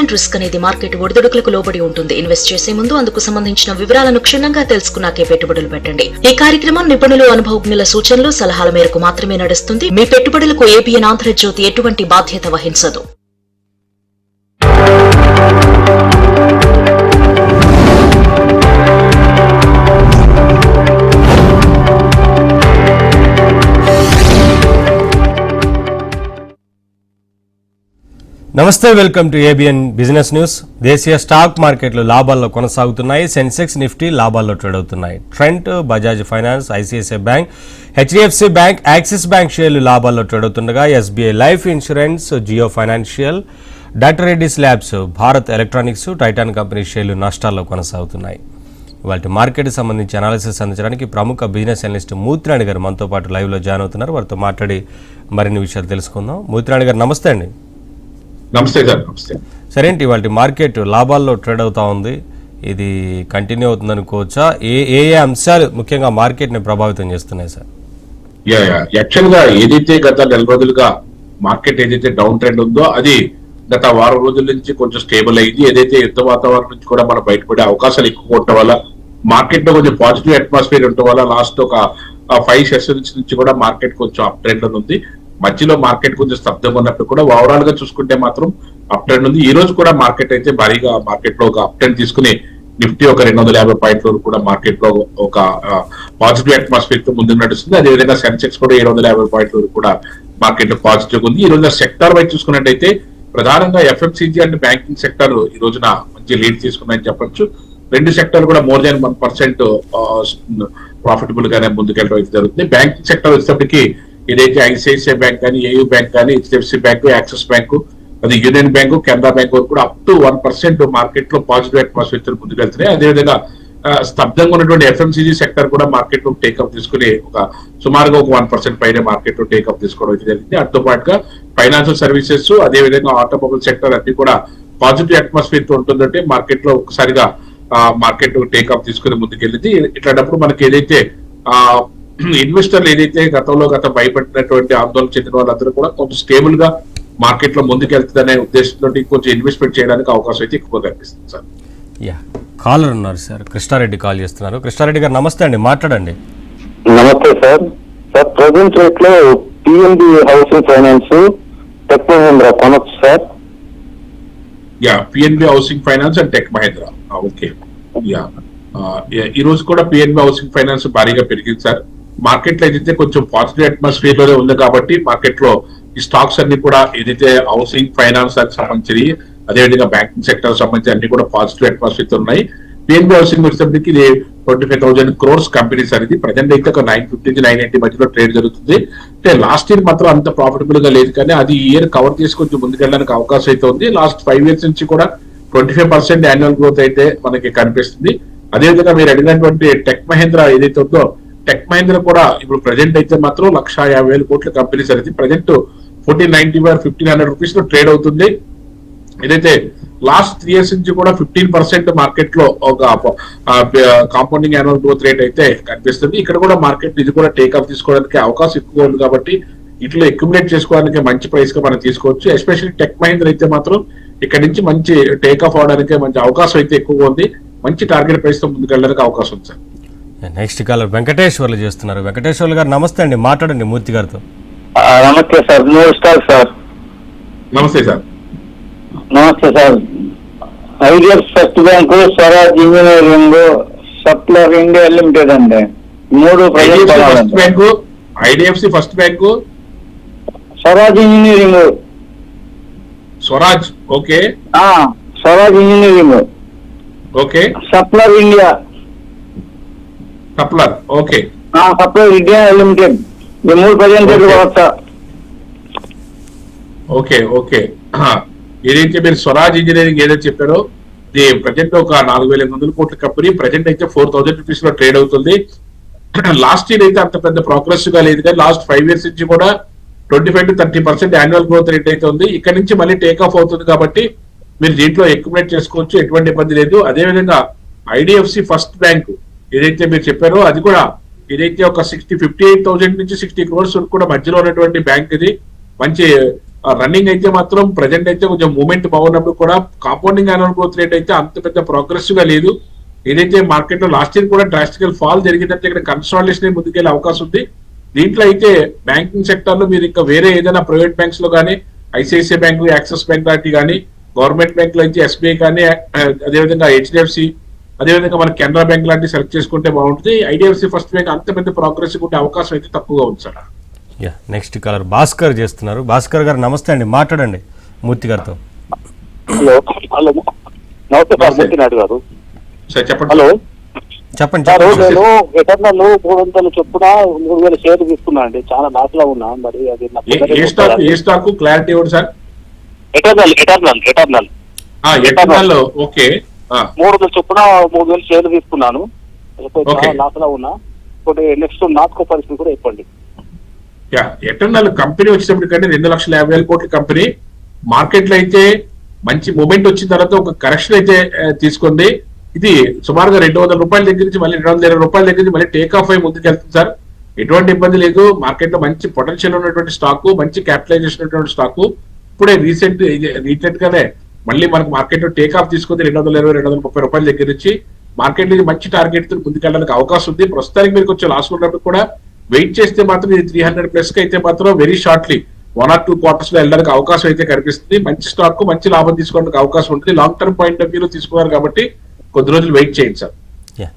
Investment risk అనేది market ఒడిదుడుకులకు లోబడి ఉంటుంది. ఇన్వెస్ట్ చేసే ముందు అందుకు సంబంధించిన వివరాలను క్షుణ్ణంగా తెలుసుకున్నాకే పెట్టుబడులు పెట్టండి. ఈ కార్యక్రమం నిపుణులు, అనుభవజ్ఞుల సూచనలు, సలహాల మేరకు మాత్రమే నడుస్తుంది. మీ పెట్టుబడులకు ఏబిఎన్ ఆంధ్రజ్యోతి ఎటువంటి బాధ్యత వహించదు. నమస్తే, welcome to ABN business news. దేశీయ స్టాక్ మార్కెట్లు లాభాల్లో కొనసాగుతున్నాయి. సెన్సెక్స్, నిఫ్టీ లాభాల్లో ట్రేడ్ అవుతున్నాయి. Trent, Bajaj finance, ICICI bank, HDFC bank, Axis bank షేర్లు లాభాల్లో ట్రేడ్ అవుతుండగా SBI life insurance, Jio financial, doctor Reddy's labs, Bharat electronics, Titan company షేర్లు నష్టాల్లో కొనసాగుతున్నాయి. వాటి మార్కెట్ సంబంధించి అనాలిసిస్ అందించడానికి ప్రముఖ బిజినెస్ అనలిస్ట్ మూర్తిరాణి గారు మనతో పాటు లైవ్లో జాయిన్ అవుతున్నారు. వారితో మాట్లాడి మరిన్ని విషయాలు తెలుసుకుందాం. మూర్తిరాణి గారు నమస్తే అండి. నమస్తే సార్. నమస్తే. సరేంటి, ఇవాళ మార్కెట్ లాభాల్లో ట్రేడ్ అవుతా ఉంది. ఇది కంటిన్యూ అవుతుంది అనుకోవచ్చా? ఏ అంశాలు ముఖ్యంగా మార్కెట్ ని ప్రభావితం చేస్తున్నాయి సార్? యాక్చువల్ గా ఏదైతే గత నెల రోజులుగా మార్కెట్ ఏదైతే డౌన్ ట్రెండ్ ఉందో అది గత వారం రోజుల నుంచి కొంచెం స్టేబుల్ అయింది. ఏదైతే యుద్ధ వాతావరణం నుంచి కూడా మనం బయటపడే అవకాశాలు ఎక్కువ ఉండటం వల్ల మార్కెట్ లో కొంచెం పాజిటివ్ అట్మాస్ఫియర్ ఉండటం వల్ల లాస్ట్ ఒక 5 సెషన్స్ నుంచి కూడా మార్కెట్ కొంచెం అప్ ట్రెండ్ ఉంది. మధ్యలో మార్కెట్ కొంచెం స్తబ్దంగా ఉన్నప్పుడు కూడా ఓవరాల్ గా చూసుకుంటే మాత్రం అప్ ట్రెండ్ ఉంది. ఈ రోజు కూడా మార్కెట్ అయితే భారీగా మార్కెట్ లో ఒక అప్ ట్రెండ్ తీసుకుని నిఫ్టీ ఒక 250 పాయింట్ల వరకు కూడా మార్కెట్ లో ఒక పాజిటివ్ అట్మాస్ఫియర్ తో ముందుకు నడుస్తుంది. అదేవిధంగా సెన్సెక్స్ కూడా 750 పాయింట్ల వరకు కూడా మార్కెట్ లో పాజిటివ్ ఉంది. ఈ రోజు సెక్టార్ వైపు చూసుకున్నట్టయితే ప్రధానంగా ఎఫ్ఎంసీజీ అండ్ బ్యాంకింగ్ సెక్టర్ ఈ రోజున మంచి లీడ్ తీసుకున్నాయని చెప్పొచ్చు. రెండు సెక్టర్ కూడా మోర్ దాన్ 1% ప్రాఫిటబుల్ గానే ముందుకెళ్ళడం అయితే జరుగుతుంది. బ్యాంకింగ్ సెక్టర్ వచ్చేటప్పటికి ఏదైతే ఐసిఐసిఐ బ్యాంక్ కానీ, ఏయూ బ్యాంక్ కానీ, హెచ్డిఎఫ్సి బ్యాంకు, యాక్సిస్ బ్యాంకు, అది యూనియన్ బ్యాంకు, కెనరా బ్యాంక్ వరకు కూడా అప్ టు 1% మార్కెట్ లో పాజిటివ్ అట్మాస్ఫియర్ ముందుకెళ్తున్నాయి. అదేవిధంగా స్తబ్దంగా ఉన్నటువంటి ఎఫ్ఎంసీజీ సెక్టర్ కూడా మార్కెట్ లో టేకప్ తీసుకుని సుమారుగా ఒక 1% పైన మార్కెట్ లో టేకప్ తీసుకోవడం అయితే జరిగింది. అటుతో పాటుగా ఫైనాన్షియల్ సర్వీసెస్, అదేవిధంగా ఆటోమొబైల్ సెక్టర్ అన్ని కూడా పాజిటివ్ అట్మాస్ఫియర్ తో ఉంటుందంటే మార్కెట్ లో ఒకసారిగా మార్కెట్ టేకప్ తీసుకుని ముందుకెళ్ళింది. ఇట్లాంటప్పుడు మనకి ఏదైతే ఇన్వెస్టర్లు ఏదైతే గత భయపడినటువంటి ఆందోళన చెందిన వాళ్ళందరూ కూడా కొంచెం స్టేబుల్ గా మార్కెట్ లో ముందుకెళ్తుందనే ఉద్దేశంతో కొంచెం ఇన్వెస్ట్మెంట్ చేయడానికి అవకాశం అయితే ఎక్కువగా కనిపిస్తుంది సార్. కాలర్ ఉన్నారు సార్, కృష్ణారెడ్డి కాల్ చేస్తున్నారు. కృష్ణారెడ్డి గారు నమస్తే అండి, మాట్లాడండి. నమస్తే సార్. సార్ ప్రజెంట్ రేట్ లో PNB housing finance, tech Mahindra కొనొచ్చు sir? PNB housing finance and tech Mahindra. Okay. ఈ రోజు కూడా పిఎన్బి హౌసింగ్ ఫైనాన్స్ భారీగా పెరిగింది సార్. మార్కెట్ లో ఏదైతే కొంచెం పాజిటివ్ అట్మాస్ఫియర్ లోనే ఉంది కాబట్టి మార్కెట్ లో ఈ స్టాక్స్ అన్ని కూడా ఏదైతే హౌసింగ్ ఫైనాన్స్ సంబంధించి, అదేవిధంగా బ్యాంకింగ్ సెక్టర్ సంబంధించి అన్ని కూడా పాజిటివ్ అట్మాస్ఫియర్ తో ఉన్నాయి. పిఎన్బి హౌసింగ్ వచ్చేసరికి ఇది 25,000 crores కంపెనీస్ అనేది ప్రజెంట్ అయితే ఒక 950 నుంచి 980 మధ్యలో ట్రేడ్ జరుగుతుంది. అంటే లాస్ట్ ఇయర్ మాత్రం అంత ప్రాఫిటబుల్ గా లేదు, కానీ అది ఈ ఇయర్ కవర్ చేసి కొంచెం ముందుకెళ్ళడానికి అవకాశం అయితే ఉంది. లాస్ట్ 5 years నుంచి కూడా 25% యాన్యువల్ గ్రోత్ అయితే మనకి కనిపిస్తుంది. అదేవిధంగా మీరు అడిగినటువంటి టెక్ మహేంద్ర ఏదైతే ఉందో, టెక్ మహేంద్ర కూడా ఇప్పుడు ప్రజెంట్ అయితే మాత్రం 1,50,000 కోట్ల కంపెనీస్ అనేది ప్రజెంట్ 1,490 రూపీస్ లో ట్రేడ్ అవుతుంది. ఏదైతే లాస్ట్ 3 years నుంచి కూడా 15% మార్కెట్ లో ఒక కాంపౌండింగ్ యాన్యువల్ గ్రోత్ రేట్ అయితే కనిపిస్తుంది. ఇక్కడ కూడా మార్కెట్ ఇది కూడా టేక్ తీసుకోవడానికి అవకాశం ఎక్కువ ఉంది కాబట్టి ఇట్లా అక్యుములేట్ చేసుకోవడానికి మంచి ప్రైస్ గా మనం తీసుకోవచ్చు. ఎస్పెషల్లీ టెక్ మహేంద్ర అయితే మాత్రం ఇక్కడ నుంచి మంచి టేక్ ఆఫ్ అవడానికి మంచి అవకాశం అయితే ఎక్కువగా ఉంది. మంచి టార్గెట్ ప్రైస్ తో ముందుకెళ్ళడానికి అవకాశం ఉంది సార్. నెక్స్ట్ కాలర్ వెంకటేశ్వర్లు చేస్తున్నారు. వెంకటేశ్వర్లు గారు నమస్తే అండి, మాట్లాడండి మూర్తి గారితో. నమస్తే సార్. 3 star sir. నమస్తే సార్. నమస్తే sir. IDF first bank, Swaraj engineering, Schaeffler India limited అండి. 3 first bank, IDFC first bank, Swaraj engineering. Swaraj. Okay. Swaraj engineering. Okay. Schaeffler India. Schaeffler. Okay. Schaeffler India limited. ఈ 3 ప్రజెంట్ వస్తా. ఓకే. ఓకే. ఏదైతే మీరు Swaraj engineering ఏదైతే చెప్పారో ఇది ప్రజెంట్ ఒక 4,800 కోట్ల కంపెనీ. ప్రజెంట్ అయితే 4,000 రూపీస్ లో ట్రేడ్ అవుతుంది. లాస్ట్ ఇయర్ అయితే అంత పెద్ద ప్రోగ్రెసివ్ గా లేదు, కానీ లాస్ట్ 5 years నుంచి కూడా 25 to 30% యాన్యువల్ గ్రోత్ రేట్ అయితే ఉంది. ఇక్కడ నుంచి మళ్ళీ టేక్ ఆఫ్ అవుతుంది కాబట్టి మీరు దీంట్లో అక్యుములేట్ చేసుకోవచ్చు, ఎటువంటి ఇబ్బంది లేదు. అదేవిధంగా ఐడిఎఫ్సి ఫస్ట్ బ్యాంక్ ఏదైతే మీరు చెప్పారో అది కూడా ఏదైతే ఒక 58,000 నుంచి 60 crores వరకు కూడా మధ్యలో ఉన్నటువంటి బ్యాంక్ ఇది. మంచి రన్నింగ్ అయితే మాత్రం ప్రజెంట్ అయితే కొంచెం మూమెంట్ బాగున్నప్పుడు కూడా కాంపౌండింగ్ యాన్యువల్ గ్రోత్ రేట్ అయితే అంత పెద్ద ప్రోగ్రెసివ్ గా లేదు. ఏదైతే మార్కెట్ లో లాస్ట్ ఇయర్ కూడా డ్రాస్టికల్ ఫాల్ జరిగిందంటే ఇక్కడ కన్సాలిడేషన్ ముందుకెళ్లే అవకాశం ఉంది. దీంట్లో అయితే బ్యాంకింగ్ సెక్టర్ లో మీరు ఇంకా వేరే ఏదైనా ప్రైవేట్ బ్యాంక్స్ లో కానీ ఐసిఐసిఐ బ్యాంక్, యాక్సిస్ బ్యాంక్ లాంటి కానీ, గవర్నమెంట్ బ్యాంక్ లో అయితే ఎస్బీఐ కానీ, అదేవిధంగా హెచ్డిఎఫ్సి, అదేవిధంగా మన కెనరా బ్యాంక్ లాంటి సెలెక్ట్ చేసుకుంటే బాగుంటుంది. ఐడిఎఫ్సి ఫస్ట్ బ్యాంక్ అంత పెద్ద ప్రోగ్రెసివ్ ఉండే అవకాశం అయితే తక్కువగా ఉంది సార్. నెక్స్ట్ కాలర్ భాస్కర్ చేస్తున్నారు. భాస్కర్ గారు నమస్తే అండి, మాట్లాడండి మూర్తి గారితో. హలో హలో నమస్తే సార్, మూర్తి నాయుడు గారు. సార్ చెప్పండి. హలో చెప్పండి. సార్, నేను ఎటర్నల్ 300 చొప్పున 3000 షేర్లు తీసుకున్నా అండి. చాలా లాస్ లో ఉన్నా. మరి అది ఏ స్టాక్ క్లారిటీ ఇవ్వండి సార్. Eternal okay. 300 చొప్పున 3000 షేర్లు తీసుకున్నాను. చాలా లాస్ లో ఉన్నా. ఇప్పుడు నెక్స్ట్ నాట్కో పరిస్థితి కూడా చెప్పండి. ఎటర్నల్ కంపెనీ వచ్చినప్పటికంటే 2,50,000 కోట్ల కంపెనీ మార్కెట్ లో అయితే మంచి మూమెంట్ వచ్చిన తర్వాత ఒక కరెక్షన్ అయితే తీసుకుంది. ఇది సుమారుగా 200 రూపాయల దగ్గర నుంచి మళ్ళీ 220 రూపాయల దగ్గర నుంచి మళ్ళీ టేక్ ఆఫ్ అయి ముందుకు వెళ్తుంది సార్. ఎటువంటి ఇబ్బంది లేదు. మార్కెట్ లో మంచి పొటెన్షియల్ ఉన్నటువంటి స్టాక్, మంచి క్యాపిటలైజేషన్ ఉన్నటువంటి స్టాక్. ఇప్పుడే రీసెంట్ గానే మళ్ళీ మనకు మార్కెట్ లో టేక్ ఆఫ్ తీసుకుంది 220, 230 రూపాయల దగ్గర నుంచి. మార్కెట్ లో మంచి టార్గెట్ తో ముందుకెళ్ళడానికి అవకాశం ఉంది. ప్రస్తుతానికి మీరు కొంచెం లాస్ ఉన్నప్పుడు కూడా వెయిట్ చేస్తే మాత్రం ఇది 300 ప్లస్ కి అయితే మాత్రం వెరీ షార్ట్లీ 1 or 2 క్వార్టర్స్ లో వెళ్ళడానికి అవకాశం అయితే కనిపిస్తుంది. మంచి స్టాక్, మంచి లాభం తీసుకోవడానికి అవకాశం ఉంటుంది. లాంగ్ టర్మ్ పాయింట్ ఆఫ్ వ్యూలో తీసుకున్నారు కాబట్టి కొద్ది రోజులు వెయిట్ చేయండి సార్.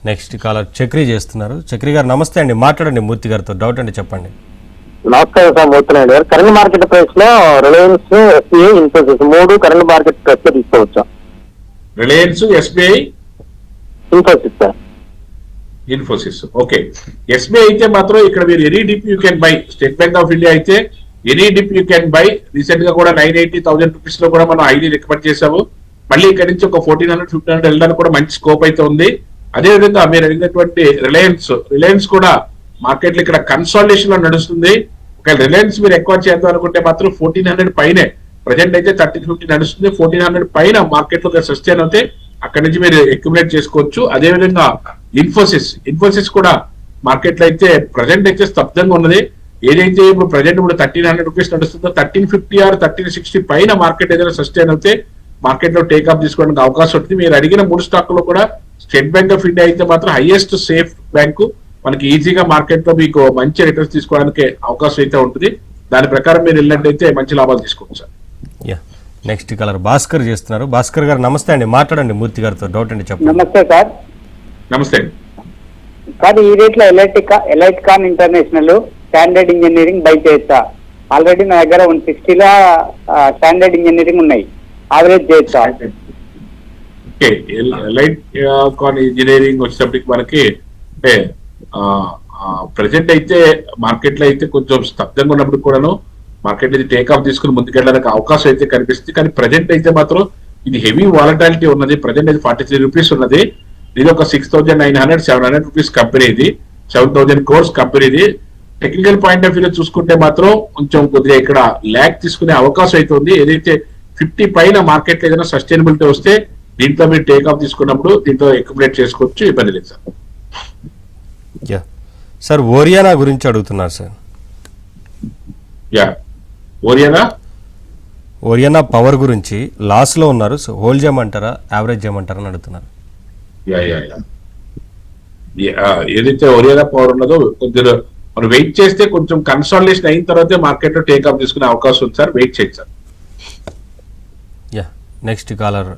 నెక్స్ట్ కాలర్ చక్రి చేస్తున్నారు. చక్రి గారు నమస్తే అండి, మాట్లాడండి మూర్తి గారితో. డౌట్ అండి, చెప్పండి. నమస్కారం సార్, మూర్తి నాయుడు గారు. కరెంట్ మార్కెట్ ప్రైస్ లో Reliance, SBI, Infosys 3 current market price లో తీసుకోవచ్చా? Reliance, SBI, Infosys sir. Infosys. Okay. SBI అయితే మాత్రం ఇక్కడ మీరు any dip you can buy. State Bank of India అయితే any dip you can buy. Recent గా కూడా 980,000 రూపీస్ లో కూడా మనం హైలీ రికమెండ్ చేసాము. మళ్ళీ ఇక్కడ నుంచి ఒక 1400, 1500 వెళ్ళడానికి కూడా మంచి స్కోప్ అయితే ఉంది. అదేవిధంగా మీరు అడిగినటువంటి రిలయన్స్ కూడా మార్కెట్ లో ఇక్కడ కన్సాలిడేషన్ లో నడుస్తుంది. ఒక రిలయన్స్ మీరు ఎక్కువ చేద్దాం అనుకుంటే మాత్రం 1400 పైనే. ప్రజెంట్ అయితే 1350 నడుస్తుంది. 1400 పైన మార్కెట్ లో సస్టైన్ అవుతే అక్కడ నుంచి మీరు అక్యుములేట్ చేసుకోవచ్చు. అదేవిధంగా ఇన్ఫోసిస్ కూడా మార్కెట్ లో అయితే ప్రజెంట్ అయితే స్తబ్దంగా ఉన్నది. ఏదైతే ఇప్పుడు ప్రజెంట్ ఇప్పుడు 1300 రూపీస్ నడుస్తుందో 1350 or 1360 పైన మార్కెట్ ఏదైనా సస్టైన్ అవుతే మార్కెట్ లో టేక్ ఆఫ్ తీసుకోవడానికి అవకాశం ఉంటుంది. మీరు అడిగిన 3 స్టాక్ లో కూడా స్టేట్ బ్యాంక్ ఆఫ్ ఇండియా అయితే మాత్రం హైయెస్ట్ సేఫ్ బ్యాంకు. మనకి ఈజీగా మార్కెట్ లో మీకు మంచి రిటర్న్స్ తీసుకోవడానికి అవకాశం అయితే ఉంటుంది. దాని ప్రకారం మీరు వెళ్ళినట్టయితే మంచి లాభాలు తీసుకోవచ్చు సార్. నెక్స్ట్ కలర్ భాస్కర్ చేస్తున్నారు. భాస్కర్ గారు నమస్తే అండి, మాట్లాడండి మూర్తి గారితో. డౌట్ అండి, చెప్పండి. నమస్తే సార్. నమస్తే సార్, ఈ రేట్లో ఎలైట్కాన్ ఇంటర్నేషనల్, స్టాండర్డ్ ఇంజనీరింగ్ బై చేయొచ్చా? ఆల్రెడీ నా దగ్గర 160 స్టాండర్డ్ ఇంజనీరింగ్ ఉన్నాయి. యావరేజ్ చేయొచ్చా? ఓకే. ఎలైట్ కాన్ ఇంజనీరింగ్ వచ్చేటప్పటికి మనకి అంటే ప్రజెంట్ అయితే మార్కెట్ లో అయితే కొంచెం స్తబ్దంగా ఉన్నప్పుడు కూడాను మార్కెట్ ఇది టేక్ ఆఫ్ తీసుకుని ముందుకెళ్ళడానికి అవకాశం అయితే కనిపిస్తుంది. కానీ ప్రజెంట్ అయితే మాత్రం ఇది హెవీ వాలటాలిటీ ఉన్నది. ప్రజెంట్ ఇది 43 రూపీస్ ఉన్నది. ఇది ఒక 6,900, 700 రూపీస్ కంపెనీ. ఇది 7,000 crores కంపెనీ. ఇది టెక్నికల్ పాయింట్ ఆఫ్ వ్యూలో చూసుకుంటే మాత్రం కొంచెం కొద్దిగా ఇక్కడ ల్యాగ్ తీసుకునే అవకాశం అయితే ఉంది. ఏదైతే 50 పైన మార్కెట్ లో ఏదైనా సస్టైనబిలిటీ వస్తే దీంట్లో మీరు టేక్ ఆఫ్ తీసుకున్నప్పుడు దీంట్లో అక్యుములేట్ చేసుకోవచ్చు, ఇబ్బంది లేదు సార్. సార్ ఓరియానా గురించి అడుగుతున్నారు సార్. ఓరియానా పవర్ గురించి లాస్ లో ఉన్నారు. సో హోల్డ్ చేయమంటారా, యావరేజ్ చేయమంటారా అని అడుగుతున్నారు. ఏదైతే ఓరియానా పవర్ ఉన్నదో కొద్దిగా మనం వెయిట్ చేస్తే కొంచెం కన్సాలిడేషన్ అయిన తర్వాత మార్కెట్ లో టేక్ ఆఫ్ తీసుకునే అవకాశం ఉంది సార్. వెయిట్ చేయండి sir. Next caller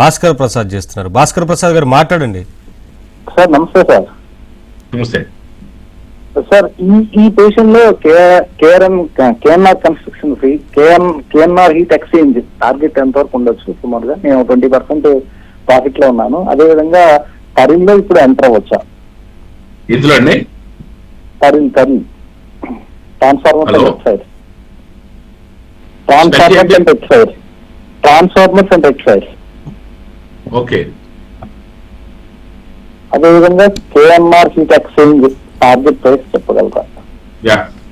Bhaskar Prasad చేస్తున్నారు. భాస్కర్ ప్రసాద్ గారు మాట్లాడండి. సార్ నమస్తే సార్. నమస్తే సార్, ఈ పొజిషన్ లో KNR construction free, KNR heat exchange target ఎంత వరకు ఉండొచ్చు సుమారుగా? నేను 20% ప్రాఫిట్ లో ఉన్నాను. అదే విధంగా తరిన్ లో ఇప్పుడు ఎంటర్ అవ్వచ్చా? ఇందులో అండి తరిన్ ట్రాన్స్ఫార్మర్స్ అండ్ టెక్స్టైల్స్. ఓకే. అదేవిధంగా KNR heat exchange target price చెప్పగలరా?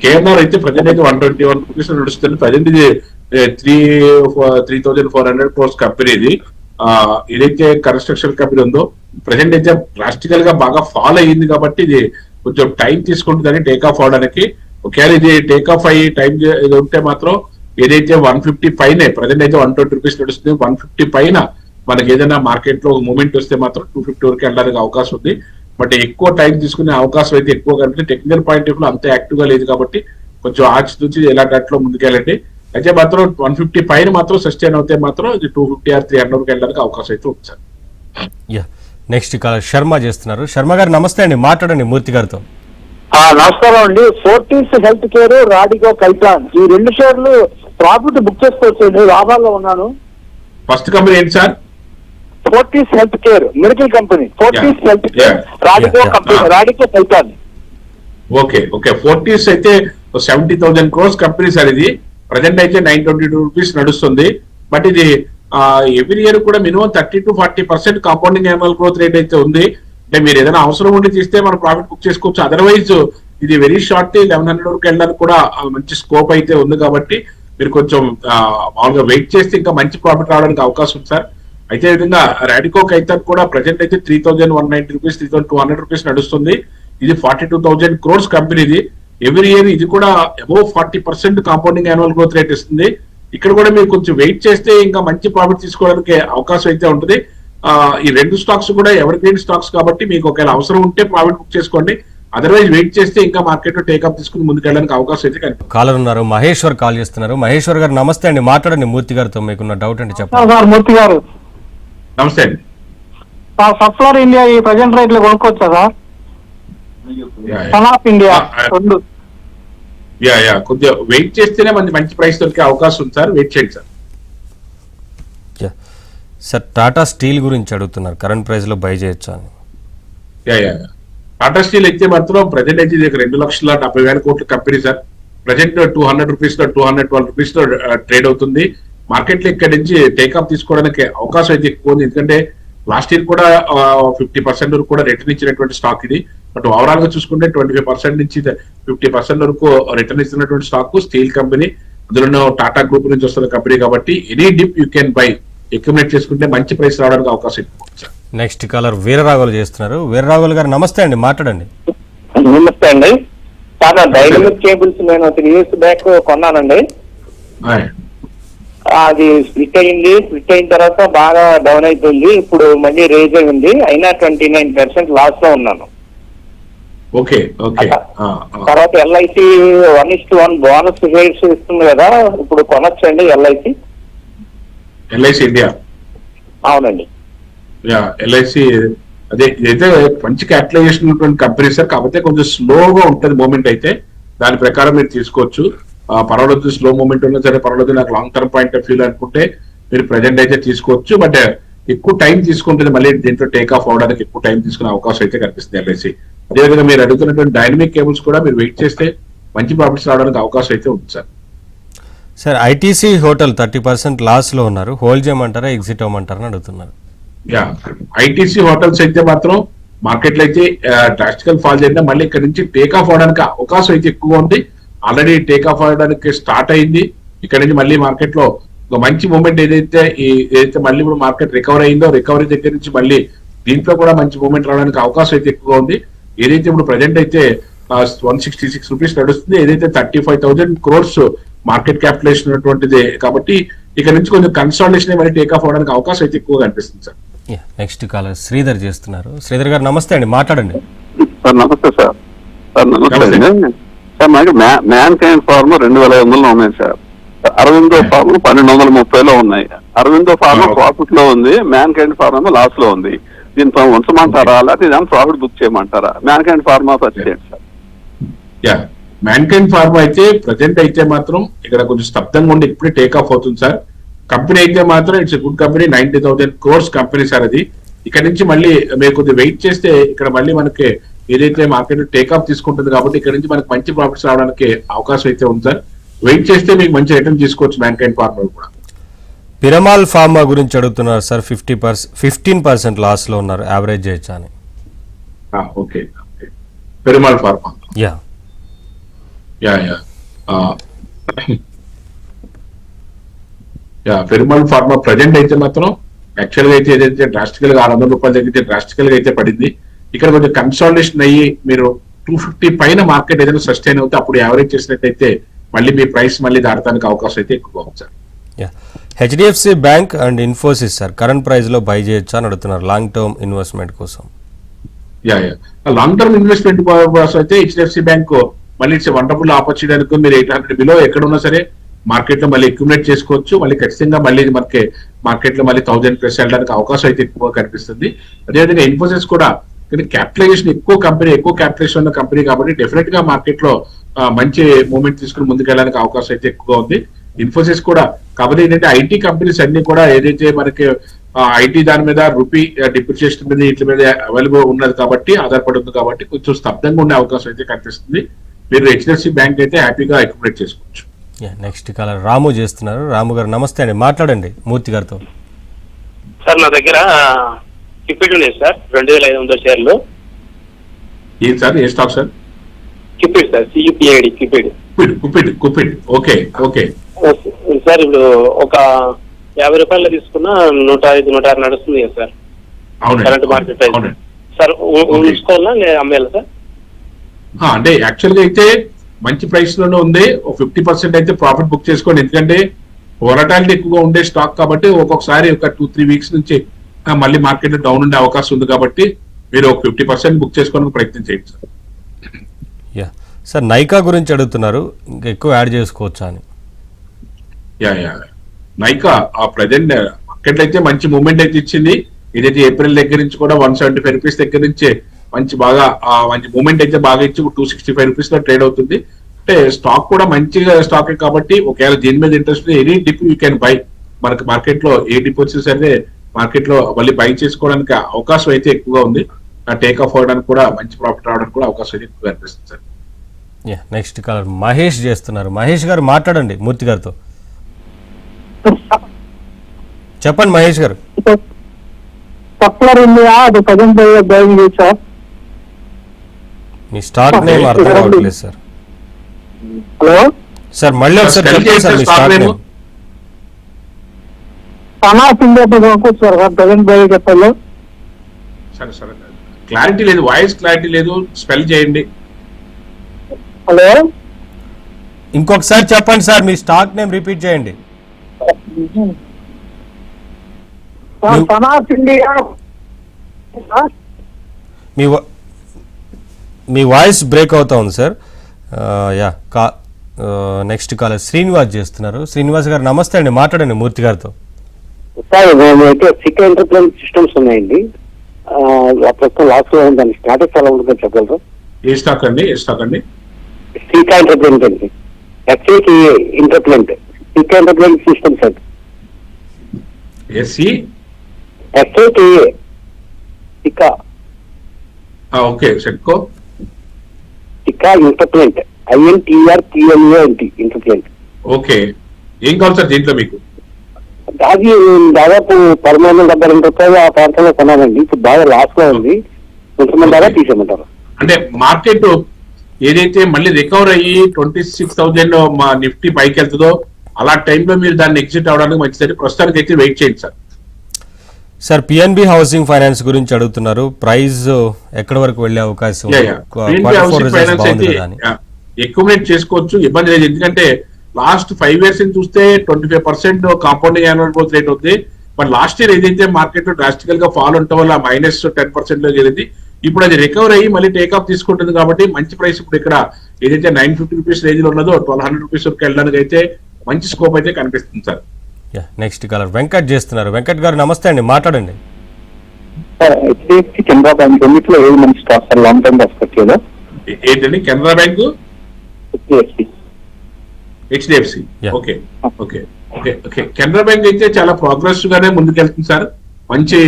కేఎన్ఆర్ అయితే ప్రజెంట్ అయితే 121 రూపీస్ నడుస్తుంది. ప్రజెంట్ ఇది 3,400 crores కంపెనీ. ఇది ఏదైతే కన్స్ట్రక్షన్ కంపెనీ ఉందో ప్రజెంట్ అయితే డ్రాస్టికల్ గా బాగా ఫాల్ అయ్యింది కాబట్టి ఇది కొంచెం టైం తీసుకుంటుందని టేక్ ఆఫ్ అవడానికి. ఒకవేళ ఇది టేక్ ఆఫ్ అయ్యి టైం ఉంటే మాత్రం ఏదైతే 150 పైన ప్రజెంట్ అయితే 120 రూపీస్ నడుస్తుంది, 150 పైన మనకి ఏదైనా మార్కెట్ లో మూమెంట్ వస్తే మాత్రం 250 వరకు వెళ్ళడానికి అవకాశం ఉంది. బట్ ఎక్కువ టైం తీసుకునే అవకాశం అయితే ఎక్కువ కాబట్టి టెక్నికల్ పాయింట్ ఆఫ్ లో అంత యాక్టివ్ గా లేదు కాబట్టి కొంచెం ఆచి నుంచి ఎలాంటి అట్లో ముందుకెళ్ళండి. అయితే మాత్రం 150 పైన మాత్రం సస్టైన్ అవుతే మాత్రం ఇది 250 ఆర్ 300 వరకు వెళ్ళడానికి అవకాశం అయితే ఉంది సార్. నెక్స్ట్ కాల్ శర్మ చేస్తున్నారు. శర్మ గారు నమస్తే అండి, మాట్లాడండి మూర్తి గారితో. నమస్కారం అండి. Fortis health care, Radico Khaitan ఈ 2 షేర్లు ప్రాఫిట్ బుక్ చేసుకోవచ్చు, లాభాల్లో ఉన్నాను. ఫస్ట్ కంపెనీ ఏంటి sir? Fortis health care medical company. Fortis health care, Radico company, Radico Khaitan. Okay Fortis అయితే 70,000 crores కంపెనీ సార్. ఇది ప్రజెంట్ అయితే 922 రూపీస్ నడుస్తుంది. బట్ ఇది ఎవ్రీ ఇయర్ కూడా minimum 30 to 40% compounding annual growth rate అయితే ఉంది. అంటే మీరు ఏదైనా అవసరం ఉండి తీస్తే మనం ప్రాఫిట్ బుక్ చేసుకోవచ్చు. అదర్వైజ్ ఇది వెరీ షార్ట్ 1100 వరకు వెళ్ళడానికి కూడా మంచి స్కోప్ అయితే ఉంది. కాబట్టి మీరు కొంచెం మామూలుగా వెయిట్ చేస్తే ఇంకా మంచి ప్రాఫిట్ రావడానికి అవకాశం ఉంది సార్. అయితే విధంగా రాడికో కైతాన్ కూడా ప్రజెంట్ అయితే 3,190 రూపీస్ 3,200 రూపీస్ నడుస్తుంది. ఇది 42,000 crores కంపెనీ. ఇది ఎవ్రీ ఇయర్ ఇది కూడా above 40% compounding annual growth rate ఇస్తుంది. ఇక్కడ కూడా మీరు కొంచెం వెయిట్ చేస్తే ఇంకా మంచి ప్రాఫిట్ తీసుకోవడానికి అవకాశం అయితే ఉంటుంది. ఈ 2 స్టాక్స్ కూడా ఎవర్ గ్రీన్ స్టాక్స్ కాబట్టి మీకు ఒకవేళ అవసరం ఉంటే ప్రాఫిట్ బుక్ చేసుకోండి. అదర్వైజ్ వెయిట్ చేస్తే ఇంకా మార్కెట్ లో టేకప్ తీసుకుని ముందుకెళ్ళడానికి అవకాశం అయితే కనిపిస్తుంది. కాలర్ ఉన్నారు, మహేశ్వర్ కాల్ చేస్తున్నారు. మహేశ్వర్ గారు నమస్తే అండి, మాట్లాడండి మూర్తి గారితో. మీకున్న డౌట్ అంటే చెప్పండి. సార్ మూర్తి గారు నమస్తే అండి. సఫ్లర్ ఇండియా ఈ ప్రజెంట్ రేట్ లో కొనుక్కోవచ్చా సార్? Son of India 2. కొద్దిగా వెయిట్ చేస్తేనే మంచి ప్రైస్ దొరికే అవకాశం ఉంది సార్. వెయిట్ చేయండి సార్. సార్ టాటా స్టీల్ గురించి అడుగుతున్నారు, కరెంట్ ప్రైస్ లో బై చేయొచ్చా అని. టాటా స్టీల్ అయితే మాత్రం ప్రజెంట్ అయితే 2,70,000 కోట్ల కంపెనీ సార్. ప్రజెంట్ 200 రూపీస్ లో 212 రూపీస్ లో ట్రేడ్ అవుతుంది. మార్కెట్ లో ఇక్కడ నుంచి టేకప్ తీసుకోవడానికి అవకాశం అయితే ఎక్కువ ఉంది. ఎందుకంటే లాస్ట్ ఇయర్ కూడా 50% వరకు కూడా రిటర్న్ ఇచ్చినటువంటి స్టాక్ ఇది. బట్ ఓవరాల్ గా చూసుకుంటే 25% నుంచి 50% వరకు రిటర్న్ ఇస్తున్నటువంటి స్టాక్ స్టీల్ కంపెనీ. అందులో టాటా గ్రూప్ నుంచి వస్తున్న కంపెనీ కాబట్టి any dip you can by, accumulate చేసుకుంటే మంచి ప్రైస్ రావడానికి అవకాశం ఎక్కువ. నెక్స్ట్ కాలర్ వీరరాఘవులు చేస్తున్నారు. వీరరాఘవులు గారు నమస్తే అండి, మాట్లాడండి. నమస్తే అండి. చాలా డైనమిక్ కేబుల్స్ నేను 3 years బ్యాక్ కొన్నానండి. అది స్ప్లిట్ అయిన తర్వాత బాగా డౌన్ అయిపోయింది. ఇప్పుడు మళ్ళీ రేజ్ అయింది. అయినా 29% లాస్ లో ఉన్నాను. తర్వాత ఎల్ఐసి 1:1 బోనస్ షేర్స్ ఇస్తుంది కదా, ఇప్పుడు కొనొచ్చండి ఎల్ఐసి? LIC India? అవునండి. ఎల్ఐసి అదే ఇదైతే మంచి క్యాపిటలైజేషన్ ఉన్నటువంటి కంపెనీ సార్. కాకపోతే కొంచెం స్లోగా ఉంటుంది మూమెంట్ అయితే, దాని ప్రకారం మీరు తీసుకోవచ్చు. పర్వాలేదు, స్లో మూమెంట్ ఉన్నా సరే పర్వాలేదు, నాకు long term point of view అనుకుంటే మీరు ప్రజెంట్ అయితే తీసుకోవచ్చు. బట్ ఎక్కువ టైం తీసుకుంటుంది, మళ్ళీ దీంట్లో టేక్ ఆఫ్ అవడానికి ఎక్కువ టైం తీసుకునే అవకాశం అయితే కనిపిస్తుంది ఎల్ఐసి. అదేవిధంగా మీరు అడుగుతున్నటువంటి డైనమిక్ కేబుల్స్ కూడా మీరు వెయిట్ చేస్తే మంచి ప్రాఫిట్స్ రావడానికి అవకాశం అయితే ఉంది sir. Sir ITC hotel 30% loss లో ఉన్నారు, హోల్డ్ చేయమంటారా ఎగ్జిట్ అవ్వమంటారా అని అడుగుతున్నారు. ఐటీసీ హోటల్స్ అయితే మాత్రం మార్కెట్ లో అయితే డ్రాస్టికల్ ఫాల్ చేద్దాం, మళ్ళీ ఇక్కడ నుంచి టేక్ ఆఫ్ అవడానికి అవకాశం అయితే ఎక్కువ ఉంది. ఆల్రెడీ టేక్ ఆఫ్ అవడానికి స్టార్ట్ అయింది. ఇక్కడ నుంచి మళ్ళీ మార్కెట్ లో ఒక మంచి మూమెంట్ ఏదైతే మళ్ళీ ఇప్పుడు మార్కెట్ రికవర్ అయిందో, రికవరీ దగ్గర నుంచి మళ్ళీ దీంట్లో కూడా మంచి మూమెంట్ రావడానికి అవకాశం అయితే ఎక్కువగా ఉంది. ఏదైతే ఇప్పుడు ప్రజెంట్ అయితే 166 రూపీస్ నడుస్తుంది, ఏదైతే 35,000 crores మార్కెట్ క్యాపిటలైజేషన్ ఉన్నటువంటిది కాబట్టి ఇక్కడ నుంచి కొంచెం కన్సాలిడేషన్ మళ్ళీ టేక్ ఆఫ్ అవడానికి అవకాశం అయితే ఎక్కువగా అనిపిస్తుంది సార్. నెక్స్ట్ కాలర్ శ్రీధర్ చేస్తున్నారు. శ్రీధర్ గారు నమస్తే అండి, మాట్లాడండి. సార్ నమస్తే సార్. నమస్తే అండి సార్. నాకు మ్యాన్ కైండ్ ఫార్మ్ 2,500 ఉన్నాయి సార్. అరవిందో ఫార్మ్ 1,230 ఉన్నాయి. అరవిందో ఫార్మ్ ప్రాఫిట్ లో ఉంది, మ్యాన్ కైండ్ ఫార్మ్ లాస్ లో ఉంది. దీంతో ఉంచమంటారా లేకపోతే దాన్ని ప్రాఫిట్ బుక్ చేయమంటారా? మ్యాన్ కైండ్ ఫార్మా పర్చేయండి సార్. మ్యాన్ కైండ్ ఫార్మా అయితే ప్రజెంట్ అయితే మాత్రం ఇక్కడ కొంచెం స్తబ్దంగా ఉండి ఇప్పుడే టేక్ ఆఫ్ అవుతుంది సార్. కంపెనీ అయితే మాత్రం it's good company, 90,000 crores company sir అది. ఇక్కడ నుంచి మళ్ళీ మీరు కొద్దిగా వెయిట్ చేస్తే ఇక్కడ మళ్ళీ మనకి ఏదైతే మార్కెట్ టేక్ ఆఫ్ తీసుకుంటుంది కాబట్టి ఇక్కడ నుంచి మనకి మంచి ప్రాఫిట్స్ రావడానికి అవకాశం అయితే ఉంది సార్. వెయిట్ చేస్తే మీకు మంచి రిటర్న్ తీసుకోవచ్చు మ్యాన్ కైండ్ ఫార్మా కూడా. పిరమాల్ ఫార్మా గురించి అడుగుతున్నారు సార్. 15% లాస్ లో ఉన్నారు, యావరేజ్ చేయొచ్చా అని. Okay, Piramal pharma Piramal pharma present అయితే మాత్రం యాక్చువల్ గా అయితే ఏదైతే డ్రాస్టికల్ గా 600 రూపాయల దగ్గర డ్రాస్టికల్ గా అయితే పడింది. ఇక్కడ కొంచెం కన్సాలిడేషన్ అయ్యి మీరు 250 పైన మార్కెట్ ఏదైనా సస్టైన్ అవుతే అప్పుడు యావరేజ్ చేసినట్టయితే మళ్ళీ మీ ప్రైస్ మళ్ళీ దాటడానికి అవకాశం అయితే ఎక్కువగా ఉంది sir. HDFC bank and Infosys sir current price లో బై చేయొచ్చా అని అడుగుతున్నారు లాంగ్ టర్మ్ ఇన్వెస్ట్మెంట్ కోసం. లాంగ్ టర్మ్ ఇన్వెస్ట్మెంట్ కోసం అయితే హెచ్డిఎఫ్సి బ్యాంక్ మళ్ళీ ఇట్స్ వండర్ఫుల్ ఆపర్చునిటీ అనుకో. మీరు 800 బిలో ఎక్కడ ఉన్నా సరే మార్కెట్ లో మళ్ళీ అక్యుములేట్ చేసుకోవచ్చు. మళ్ళీ ఖచ్చితంగా మళ్ళీ మనకి మార్కెట్ లో మళ్ళీ 1000+ వెళ్ళడానికి అవకాశం అయితే ఎక్కువ కనిపిస్తుంది. అదేవిధంగా ఇన్ఫోసిస్ కూడా క్యాపిటలైజేషన్ ఎక్కువ క్యాపిటలైజేషన్ ఉన్న కంపెనీ కాబట్టి డెఫినెట్ గా మార్కెట్ లో మంచి మూవ్మెంట్ తీసుకుని ముందుకెళ్ళడానికి అవకాశం అయితే ఎక్కువ ఉంది. ఇన్ఫోసిస్ కూడా కాబట్టి ఏంటంటే ఐటీ కంపెనీస్ అన్ని కూడా ఏదైతే మనకి ఐటీ దాని మీద రూపీ డిప్రిసియేషన్ మీద వీటి మీద అవైలబుల్ ఉన్నది కాబట్టి ఆధారపడి ఉంది కాబట్టి కొంచెం స్తబ్దంగా ఉండే అవకాశం అయితే కనిపిస్తుంది. మీరు హెచ్డిఎఫ్సి బ్యాంక్ అయితే హ్యాపీగా అక్యుములేట్ చేసుకోవచ్చు. నెక్స్ట్ కాలర్ రాము చేస్తున్నారు. రాము గారు నమస్తే అండి, మాట్లాడండి మూర్తి గారితో. సార్ నా దగ్గర కిపిడ్ ఉన్నాయి సార్ 2500 షేర్లు. ఏం సార్ ఏ stock sir? Cupid sir CUPID Cupid. Cupid okay sir ఇప్పుడు ఒక 50 రూపాయలు తీసుకున్నా 105, 106 నడుస్తుంది కదా sir current market price. Sir ఉంచుకోవాలా లేదా అమ్మేయాలా సార్? అంటే యాక్చువల్ గా అయితే మంచి ప్రైస్ లోనే ఉంది. 50% అయితే ప్రాఫిట్ బుక్ చేసుకోండి. ఎందుకంటే వొలటాలిటీ ఎక్కువగా ఉండే స్టాక్ కాబట్టి ఒక్కొక్కసారి ఒక 2-3 వీక్స్ నుంచి మళ్ళీ మార్కెట్ డౌన్ ఉండే అవకాశం ఉంది కాబట్టి మీరు ఒక 50% బుక్ చేసుకోవడానికి ప్రయత్నం చేయండి సార్. సార్ నైకా గురించి అడుగుతున్నారు, ఇంకా ఎక్కువ యాడ్ చేసుకోవచ్చా అని. నైకా ఆ ప్రెసెంట్ మార్కెట్ అయితే మంచి మూవ్మెంట్ అయితే ఇచ్చింది. ఏదైతే ఏప్రిల్ దగ్గర నుంచి కూడా 175 రూపీస్ దగ్గర నుంచి మంచి మూవ్మెంట్ అయితే బాగా ఇచ్చి 265 రూపీస్ లో ట్రేడ్ అవుతుంది. అంటే స్టాక్ కూడా మంచిగా స్టాక్ కాబట్టి ఒకవేళ దీని మీద interest any dip you can by. మనకి మార్కెట్ లో ఏ డిప్ వచ్చేసి సరే మార్కెట్ లో మళ్ళీ బై చేసుకోవడానికి అవకాశం అయితే ఎక్కువగా ఉంది. టేక్ ఆఫ్ అవడానికి కూడా మంచి ప్రాఫిట్ రావడానికి కూడా అవకాశం అయితే ఎక్కువ అనిపిస్తుంది సార్. నెక్స్ట్ కాలర్ మహేష్ చేస్తున్నారు. మహేష్ గారు మాట్లాడండి మూర్తి గారితో. చెప్పండి మహేష్ గారు. మీ స్టాక్ నేమ్ అర్థం కావట్లేదు సార్. హలో సార్ మళ్ళీ ఒకసారి చెప్పండి సార్ మీ స్టాక్ నేమ్. సరే క్లారిటీ లేదు, వాయిస్ క్లారిటీ లేదు, స్పెల్ చేయండి. హలో ఇంకొకసారి చెప్పండి సార్, మీ స్టాక్ నేమ్ రిపీట్ చేయండి. మీ వాయిస్ బ్రేక్ అవుతా ఉంది సార్. నెక్స్ట్ కాలర్ శ్రీనివాస్ చేస్తున్నారు. శ్రీనివాస్ గారు నమస్తే అండి, మాట్లాడండి మూర్తి గారితో. సార్ అయితే సిక్ ఎంటర్ప్రైజ్ సిస్టమ్స్ ఉన్నాయండి, ప్రస్తుతం లాస్ట్ లో దాని స్టాటస్ ఎలా ఉంటుందో చెప్పగలరు? ఏ స్టాక్ అండి? సిక్ ఎంటర్ప్రైజ్ అండి, ఎస్ఏకి ఇంటర్ప్లెంట్ సిక్ ఎంటర్ప్రైజ్ సిస్టమ్స్ అండి. ఎస్ఏకి cica okay సెట్కో cica ఇంటర్ప్లెంట్ INTRPLENT ఇంటర్ప్లెంట్. Okay ఏం కావాలి సార్ దీంట్లో మీకు? అది దాదాపు 13,000 రూపాయలు ఆ ప్రాంతంలో కొనాలండి. ఇప్పుడు బాగా లాస్ లో ఉంది, ఉంచమంటారా తీసేయమంటారా? అంటే మార్కెట్ ఏదైతే మళ్ళీ రికవర్ అయ్యి 26,000 మా నిఫ్టీ పైకి వెళ్తుందో అలా టైంలో మీరు దాన్ని ఎగ్జిట్ అవడానికి మంచిదని ప్రస్తుతానికి అయితే వెయిట్ చేయండి sir. Sir PNB housing finance గురించి అడుగుతున్నారు, ప్రైస్ ఎక్కడి వరకు వెళ్లే అవకాశం? అక్యుములేట్ చేసుకోవచ్చు, ఇబ్బంది లేదు. ఎందుకంటే లాస్ట్ 5 years చూస్తే 25% కాంపౌండింగ్ యాన్యువల్ గ్రోత్ రేట్ ఉంది. బట్ లాస్ట్ ఇయర్ ఏదైతే మార్కెట్ డ్రాస్టికల్ గా ఫాల్ ఉండటం వల్ల -10% లో జరిగింది. ఇప్పుడు అది రికవర్ అయ్యి మళ్ళీ టేక్ఆఫ్ తీసుకుంటుంది కాబట్టి మంచి ప్రైస్ ఇప్పుడు ఇక్కడ ఏదైతే 950 రూపీస్ రేంజ్ లో ఉన్నదో 1200 రూపీస్ వరకు వెళ్ళడానికి అయితే మంచి స్కోప్ అయితే కనిపిస్తుంది సార్. నెక్స్ట్ కాలర్ వెంకట్ చేస్తున్నారు. వెంకట్ గారు నమస్తే అండి, మాట్లాడండి. హెచ్డిఎఫ్సి కెనరా బ్యాంక్ రెండిట్లో ఏది మంచి stock sir long term perspective లో? ఏంటండి? Canara bank, HDFC. Okay Canara bank అయితే చాలా ప్రోగ్రెసివ్ గానే ముందుకెళ్తుంది సార్. మంచి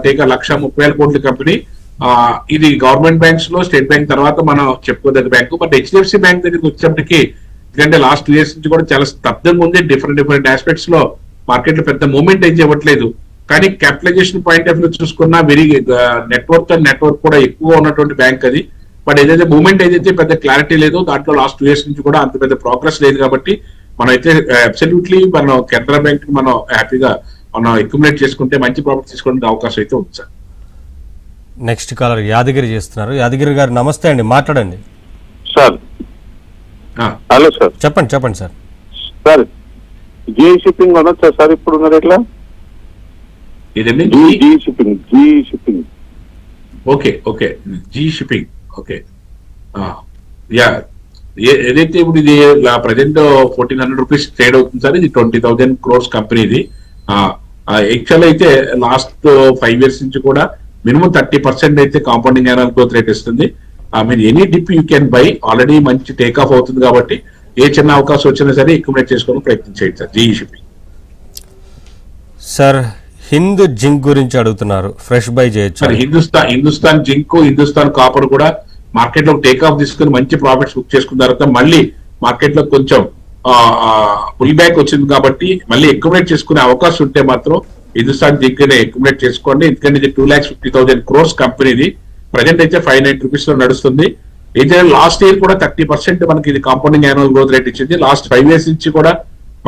1,30,000 కోట్ల కంపెనీ. ఇది గవర్నమెంట్ బ్యాంక్స్ లో స్టేట్ బ్యాంక్ తర్వాత మనం చెప్పుకోదగ్గ బ్యాంకు. బట్ హెచ్డిఎఫ్సి బ్యాంక్ దగ్గరికి వచ్చేప్పటికి ఎందుకంటే లాస్ట్ 2 years నుంచి కూడా చాలా స్తబ్దంగా ఉంది. డిఫరెంట్ ఆస్పెక్ట్స్ లో మార్కెట్ లో పెద్ద మూవ్మెంట్ అయితే ఇవ్వట్లేదు. కానీ క్యాపిటలైజేషన్ పాయింట్ ఆఫ్ వ్యూ చూసుకున్నా వెరీ నెట్వర్క్ కూడా ఎక్కువ ఉన్నటువంటి బ్యాంక్ అది. బట్ ఏదైతే మూవ్మెంట్ ఏదైతే పెద్ద క్లారిటీ లేదు, దాంట్లో లాస్ట్ 2 years నుంచి కూడా అంత పెద్ద ప్రోగ్రెస్ లేదు. కాబట్టి మనం అయితే అబ్సల్యూట్లీ మనం కెనరా బ్యాంక్ మనం హ్యాపీగా మనం అక్యుములేట్ చేసుకుంటే మంచి ప్రాఫిట్ తీసుకోవడానికి అవకాశం అయితే ఉంది సార్. నెక్స్ట్ కాలర్ యాదగిరి చేస్తున్నారు. యాదగిరి గారు నమస్తే అండి, మాట్లాడండి. Sir hello sir. చెప్పండి సార్. సార్ జీ షిప్పింగ్ అనొచ్చా సార్ ఇప్పుడు ఉన్న రేట్లా? ఇదండి G shipping. Okay G shipping. Okay yeah, ఏదైతే ఇప్పుడు ఇది ప్రజెంట్ 1400 రూపీస్ ట్రేడ్ అవుతుంది సార్. ఇది 20,000 crores కంపెనీ. ఇది యాక్చువల్ అయితే లాస్ట్ 5 years నుంచి కూడా మినిమం 30% అయితే కాంపౌండింగ్ యాన్యువల్ గ్రోత్ రేట్ ఇస్తుంది. మీరు any dip you can by. Already మంచి టేక్ ఆఫ్ అవుతుంది కాబట్టి ఏ చిన్న అవకాశం వచ్చినా సరే అక్యుములేట్ చేసుకోవడం ప్రయత్నం చేయండి sir. GE shipping. Sir Hind zinc గురించి అడుగుతున్నారు, ఫ్రెష్ బై చేయొచ్చు. Sir Hindustan zinc, Hindustan copper కూడా మార్కెట్ లో టేక్ ఆఫ్ తీసుకుని మంచి ప్రాఫిట్స్ బుక్ చేసుకున్న తర్వాత మళ్ళీ మార్కెట్ లో కొంచెం పుల్ బ్యాక్ వచ్చింది కాబట్టి మళ్ళీ అక్యుములేట్ చేసుకునే అవకాశం ఉంటే మాత్రం హిందుస్థాన్ జింక్ అక్యుములేట్ చేసుకోండి. ఎందుకంటే ఇది 2,50,000 crores కంపెనీది. ప్రజెంట్ అయితే 590 rupees లో నడుస్తుంది. అయితే లాస్ట్ ఇయర్ కూడా 30% మనకి ఇది కాంపౌండింగ్ యాన్యువల్ గ్రోత్ రేట్ ఇచ్చింది. లాస్ట్ 5 years నుంచి కూడా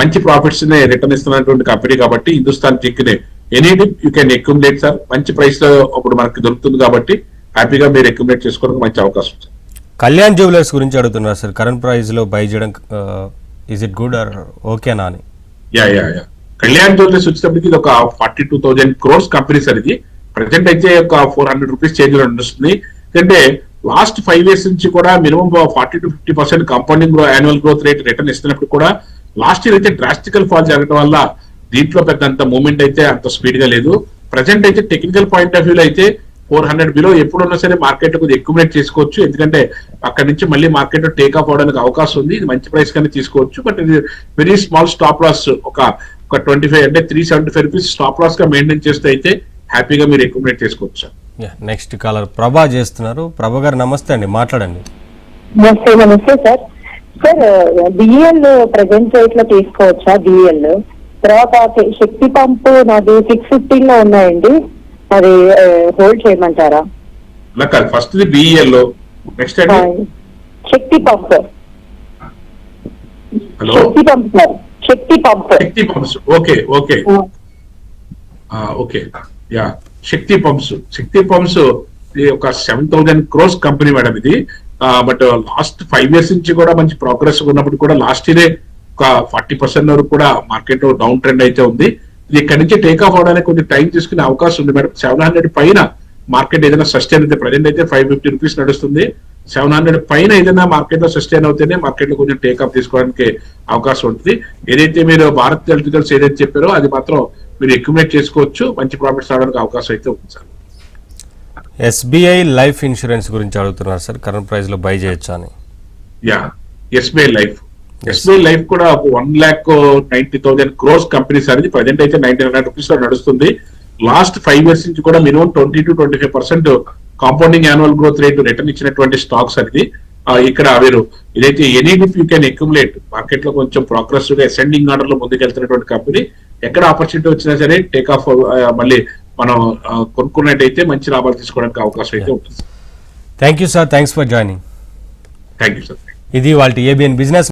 మంచి ప్రాఫిట్స్ ని రిటర్న్ ఇస్తున్నటువంటి కంపెనీ కాబట్టి హిందుస్థాన్ జింక్ ని any dip you can accumulate sir. మంచి ప్రైస్ లో ఇప్పుడు మనకి దొరుకుతుంది కాబట్టి హ్యాపీగా మీరు అక్యుములేట్ చేసుకోవడానికి మంచి అవకాశం ఉంది. కళ్యాణ్ జ్యువెలర్స్ గురించి అడుగుతున్నారు సార్, కరెంట్ ప్రైస్ లో బై చేయడం ఈజ్ ఇట్ గుడ్ ఆర్ ఓకేనా అని? యా కళ్యాణ్ జ్యువెలర్స్ వచ్చేటప్పటికి ఇది ఒక 42,000 crores కంపెనీ సార్. ఇది ప్రజెంట్ అయితే ఒక 400 రూపీస్ చేంజ్ లో నడుస్తుంది. ఎందుకంటే లాస్ట్ 5 years నుంచి కూడా minimum 40-50% compounding annual growth rate return ఇస్తున్నప్పుడు కూడా లాస్ట్ ఇయర్ అయితే డ్రాస్టికల్ ఫాల్ జరగడం వల్ల దీంట్లో పెద్దంత మూవ్మెంట్ అయితే అంత స్పీడ్ గా లేదు. ప్రజెంట్ అయితే టెక్నికల్ పాయింట్ ఆఫ్ వ్యూలో అయితే 400 బిలో ఎప్పుడున్నా సరే మార్కెట్ కొద్దిగా అక్యుములేట్ చేసుకోవచ్చు. ఎందుకంటే అక్కడ నుంచి మళ్ళీ మార్కెట్ టేక్ ఆఫ్ అవడానికి అవకాశం ఉంది. ఇది మంచి ప్రైస్ కానీ తీసుకోవచ్చు. బట్ ఇది వెరీ స్మాల్ స్టాప్ లాస్ ఒక 25 అంటే 375 రూపీస్ స్టాప్ లాస్ గా మెయింటైన్ చేస్తే అయితే హ్యాపీగా మీరు అక్యుములేట్ చేసుకోవచ్చు. నెక్స్ట్ కాలర్ ప్రభా చేస్తున్నారు. ప్రభా గారు నమస్తే అండి, మాట్లాడండి. నమస్తే sir. Sir BL present rate లో తీసుకోవచ్చా? బిఎల్ తర్వాత శక్తి పంపు నాది 615 లో ఉన్నాయండి, అది హోల్డ్ చేయమంటారా? ఫస్ట్ బిఈఎల్ లో నెక్స్ట్ అండి శక్తి పంప్. హలో శక్తి పంప్స్. ఓకే యా, శక్తి పంప్స్ ఒక 7,000 crores కంపెనీ మేడం ఇది. బట్ లాస్ట్ 5 years నుంచి కూడా మంచి ప్రోగ్రెస్ ఉన్నప్పుడు కూడా లాస్ట్ ఇయర్ ఒక 40% వరకు కూడా మార్కెట్ డౌన్ ట్రెండ్ అయితే ఉంది. ఇది ఇక్కడ నుంచి టేక్ ఆఫ్ అవడానికి కొంచెం టైం తీసుకునే అవకాశం ఉంది మేడం. 700 పైన మార్కెట్ ఏదైనా సస్టైన్ అయితే ప్రజెంట్ అయితే 550 రూపీస్ నడుస్తుంది. 700 పైన ఏదైనా మార్కెట్ లో సస్టైన్ అవుతేనే మార్కెట్ లో కొంచెం టేక్ ఆఫ్ తీసుకోవడానికి అవకాశం ఉంటుంది. ఏదైతే మీరు భారత్ ఎలక్ట్రికల్స్ ఏదైతే చెప్పారో అది మాత్రం మీరు అక్యుములేట్ చేసుకోవచ్చు. మంచి ప్రాఫిట్స్ రావడానికి అవకాశం అయితే ఉంది సార్. ఎస్బీఐ లైఫ్ ఇన్సూరెన్స్ గురించి అడుగుతున్నారు సార్, కరెంట్ ప్రైస్ లో బై చేయొచ్చా అని? యా, ఎస్బీఐ లైఫ్ కూడా 1,90,000 crores కంపెనీ సార్. ఇది ప్రజెంట్ అయితే 99 రూపీస్ లో నడుస్తుంది. లాస్ట్ 5 years నుంచి కూడా minimum 20-25% compounding annual growth rate return ఇచ్చినటువంటి స్టాక్స్ అనేది. ఇక్కడ మీరు ఇదైతే any dip you can accumulate. Market లో కొంచెం ప్రోగ్రెసివ్ గా అసెండింగ్ ఆర్డర్ లో ముందుకెళ్తున్నటువంటి కంపెనీ. ఎక్కడ ఆపర్చునిటీ వచ్చినా సరే టేక్ ఆఫ్ మళ్ళీ మనం కొనుక్కున్నట్టయితే మంచి లాభాలు తీసుకోవడానికి అవకాశం అయితే ఉంటుంది. Thank you sir, thanks for joining. Thank you sir. ఇది వాళ్ళ ఏబిఎన్ బిజినెస్